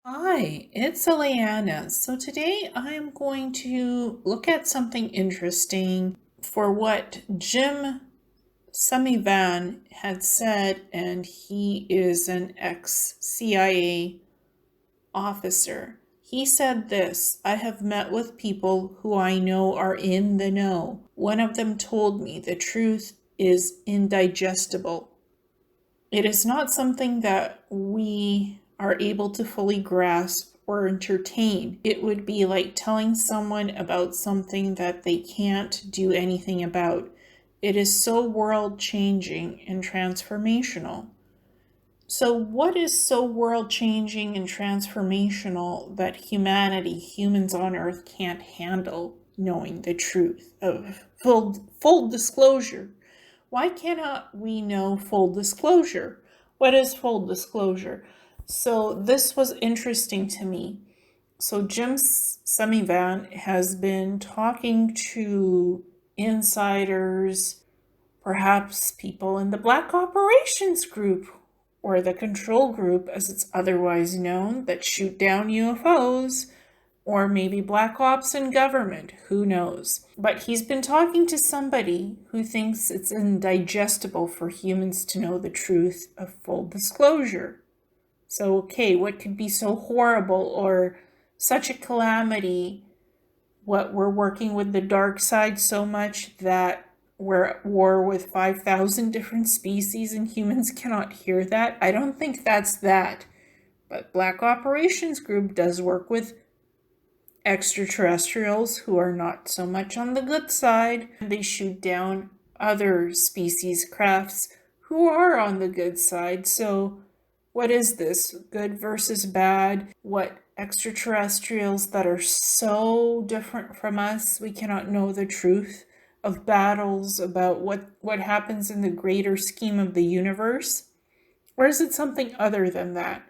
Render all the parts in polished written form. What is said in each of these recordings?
Hi, it's Ileana. So today I am going to look at something interesting for what Jim Semivan had said, and he is an ex-CIA officer. He said this: I have met with people who I know are in the know. One of them told me the truth is indigestible. It is not something that we are able to fully grasp or entertain. It would be like telling someone about something that they can't do anything about. It is so world changing and transformational. So, what is so world changing and transformational that humans on Earth, can't handle knowing the truth of full disclosure? Why cannot we know full disclosure? What is full disclosure? So this was interesting to me. So Jim Semivan has been talking to insiders, perhaps people in the Black Operations Group, or the Control Group as it's otherwise known, that shoot down UFOs, or maybe Black Ops in government, who knows. But he's been talking to somebody who thinks it's indigestible for humans to know the truth of full disclosure. So, okay, what could be so horrible or such a calamity? What, we're working with the dark side so much that we're at war with 5,000 different species and humans cannot hear that? I don't think that's that. But Black Operations Group does work with extraterrestrials who are not so much on the good side. They shoot down other species crafts who are on the good side. So, what is this? Good versus bad? What, extraterrestrials that are so different from us, we cannot know the truth of battles about what happens in the greater scheme of the universe? Or is it something other than that?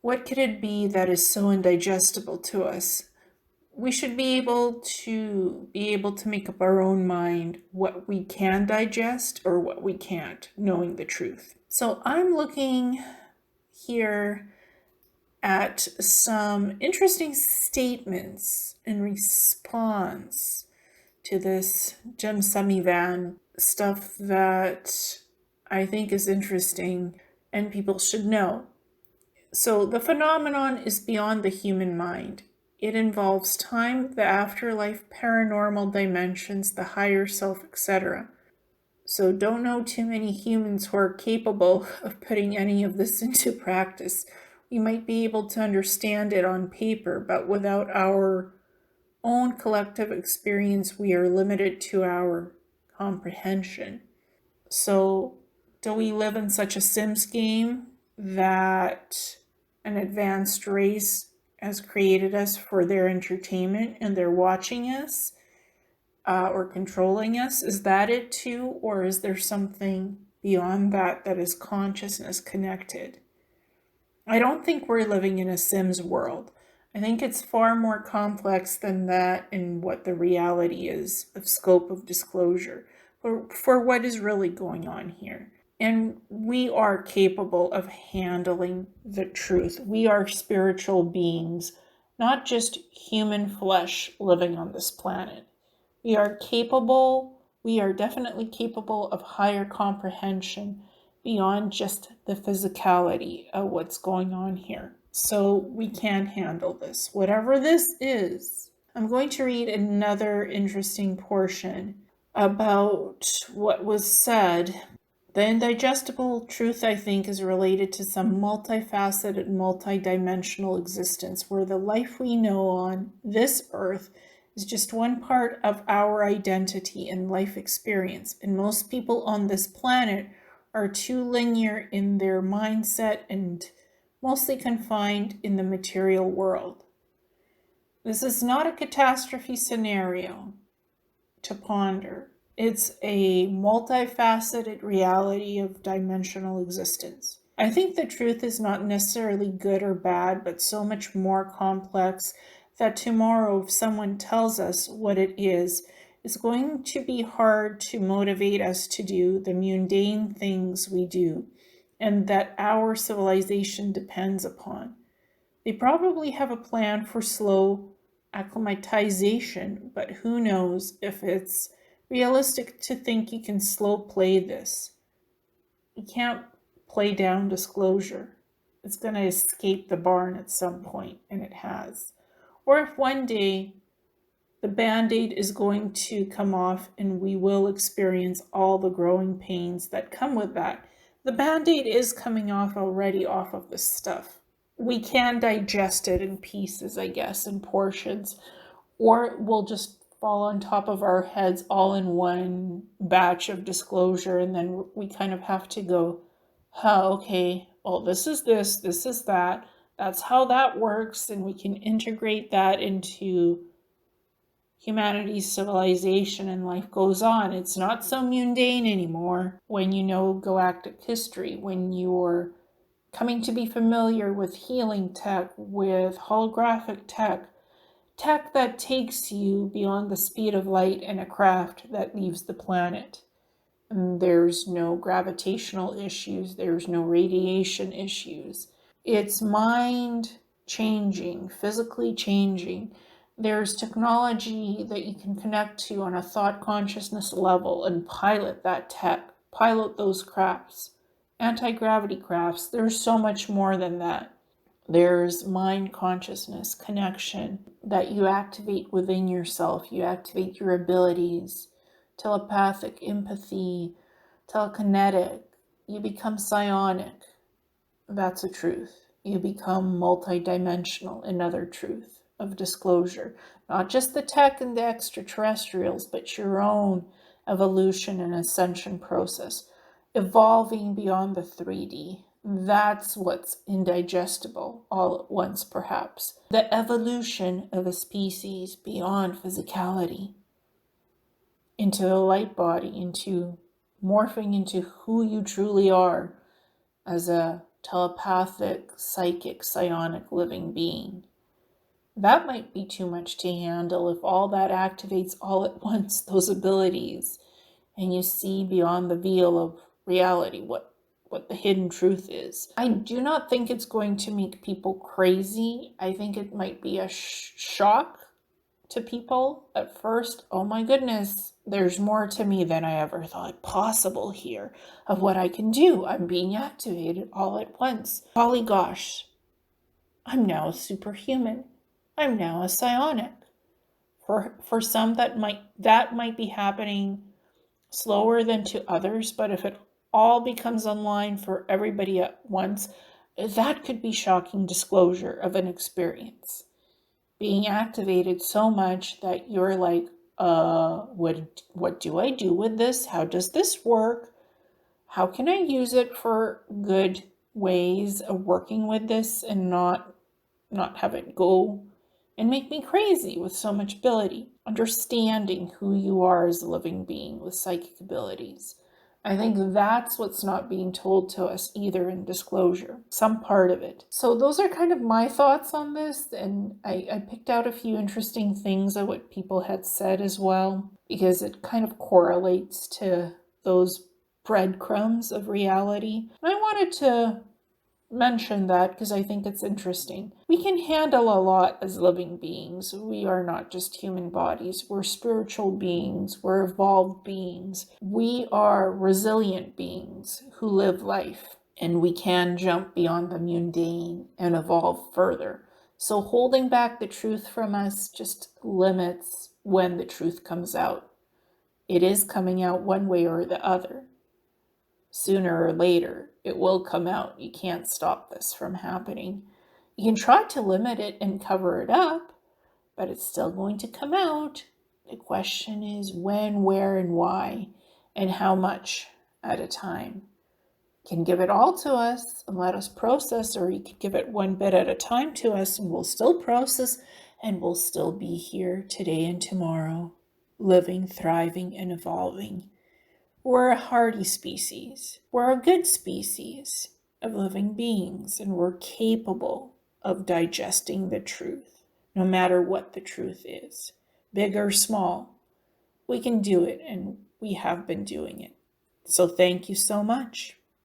What could it be that is so indigestible to us? We should be able to make up our own mind what we can digest or what we can't, knowing the truth. So I'm looking here at some interesting statements in response to this Jim Semivan stuff that I think is interesting and people should know. So the phenomenon is beyond the human mind. It involves time, the afterlife, paranormal dimensions, the higher self, etc. So don't know too many humans who are capable of putting any of this into practice. We might be able to understand it on paper, but without our own collective experience, we are limited to our comprehension. So, do we live in such a Sims game that an advanced race has created us for their entertainment and they're watching us or controlling us? Is that it too? Or is there something beyond that that is consciousness connected? I don't think we're living in a Sims world. I think it's far more complex than that in what the reality is of scope of disclosure for what is really going on here. And we are capable of handling the truth. We are spiritual beings, not just human flesh living on this planet. We are definitely capable of higher comprehension beyond just the physicality of what's going on here. So we can handle this, whatever this is. I'm going to read another interesting portion about what was said. The indigestible truth, I think, is related to some multifaceted, multidimensional existence where the life we know on this earth is just one part of our identity and life experience. And most people on this planet are too linear in their mindset and mostly confined in the material world. This is not a catastrophe scenario to ponder. It's a multifaceted reality of dimensional existence. I think the truth is not necessarily good or bad, but so much more complex that tomorrow, if someone tells us what it is, it's going to be hard to motivate us to do the mundane things we do and that our civilization depends upon. They probably have a plan for slow acclimatization, but who knows if it's realistic to think you can slow play this. You can't play down disclosure. It's going to escape the barn at some point, and it has. Or if one day the band-aid is going to come off and we will experience all the growing pains that come with that. The band-aid is coming off already off of this stuff. We can digest it in pieces, I guess, in portions, or it will just fall on top of our heads all in one batch of disclosure, and then we kind of have to go, oh, okay, well, this is that, that's how that works, and we can integrate that into humanity's civilization, and life goes on. It's not so mundane anymore when you know galactic history, when you're coming to be familiar with healing tech, with holographic tech, tech that takes you beyond the speed of light in a craft that leaves the planet. And there's no gravitational issues, there's no radiation issues. It's mind changing, physically changing. There's technology that you can connect to on a thought consciousness level and pilot that tech, pilot those crafts, anti-gravity crafts. There's so much more than that. There's mind consciousness connection that you activate within yourself. You activate your abilities, telepathic, empathy, telekinetic. You become psionic. That's a truth. You become multidimensional, another truth of disclosure. Not just the tech and the extraterrestrials, but your own evolution and ascension process. Evolving beyond the 3D. That's what's indigestible all at once, perhaps. The evolution of a species beyond physicality into a light body, into morphing into who you truly are as a telepathic, psychic, psionic living being. That might be too much to handle if all that activates all at once, those abilities, and you see beyond the veil of reality what the hidden truth is. I do not think it's going to make people crazy. I think it might be a shock to people at first. Oh my goodness, there's more to me than I ever thought possible here of what I can do. I'm being activated all at once. Golly gosh, I'm now a superhuman. I'm now a psionic. For some that might be happening slower than to others, but if it all becomes online for everybody at once, that could be shocking disclosure of an experience. Being activated so much that you're like, what do I do with this? How does this work? How can I use it for good ways of working with this and not have it go and make me crazy with so much ability? Understanding who you are as a living being with psychic abilities. I think that's what's not being told to us either in disclosure, some part of it. So those are kind of my thoughts on this, and I picked out a few interesting things of what people had said as well, because it kind of correlates to those breadcrumbs of reality. And I wanted to mention that because I think it's interesting. We can handle a lot as living beings. We are not just human bodies. We're spiritual beings. We're evolved beings. We are resilient beings who live life, and we can jump beyond the mundane and evolve further. So holding back the truth from us just limits when the truth comes out. It is coming out one way or the other. Sooner or later, it will come out. You can't stop this from happening. You can try to limit it and cover it up, but it's still going to come out. The question is when, where, and why, and how much at a time. You can give it all to us and let us process, or you can give it one bit at a time to us and we'll still process, and we'll still be here today and tomorrow, living, thriving, and evolving. We're a hardy species. We're a good species of living beings, and we're capable of digesting the truth, no matter what the truth is, big or small. We can do it, and we have been doing it. So thank you so much.